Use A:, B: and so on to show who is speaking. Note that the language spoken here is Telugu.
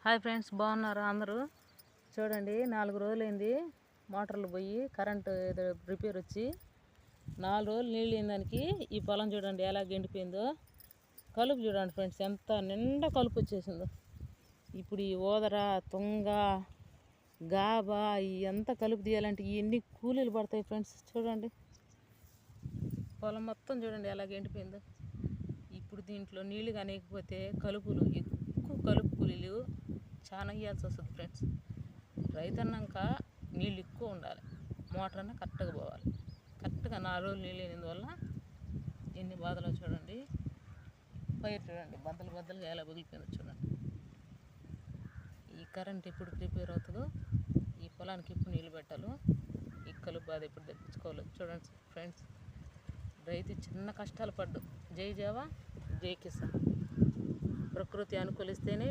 A: హాయ్ ఫ్రెండ్స్, బాగున్నారా అందరూ? చూడండి, 4 రోజులైంది మోటార్లు పోయి కరెంటు ఏదో రిపేర్ వచ్చి 4 రోజులు నీళ్ళు లేని దానికి ఈ పొలం చూడండి ఎలా గెండిపోయిందో. కలుపు చూడండి ఫ్రెండ్స్, ఎంత నిండా కలుపు వచ్చేసిందో. ఇప్పుడు ఈ ఓదర, తుంగ, గాబా ఎంత కలుపు తీయాలంటే ఎన్ని కూలీలు పడతాయి ఫ్రెండ్స్. చూడండి పొలం మొత్తం చూడండి ఎలా గెండిపోయిందో. ఇప్పుడు దీంట్లో నీళ్ళు కానికపోతే కలుపులు ఎక్కువ, కలుపు కూలీలు చాలా ఇవ్వాల్సి వస్తుంది ఫ్రెండ్స్. రైతు అన్నాక నీళ్ళు ఎక్కువ ఉండాలి, మోటార్ అన్న కరెక్ట్గా పోవాలి. కరెక్ట్గా 4 రోజులు నీళ్ళు లేనందువల్ల ఎన్ని బాధలో చూడండి. పైరు చూడండి బద్దలు బద్దలుగా ఎలా పగిలిపోయిందో చూడండి. ఈ కరెంట్ ఎప్పుడు ప్రిపేర్ అవుతుందో, ఈ పొలానికి ఎప్పుడు నీళ్ళు పెట్టాలో, ఈ కలుపు బాధ ఎప్పుడు తెప్పించుకోవాలో చూడండి ఫ్రెండ్స్. రైతు చిన్న కష్టాలు పడ్డు. జై జవాన్, జై కిసాన్. ప్రకృతి అనుకూలిస్తేనే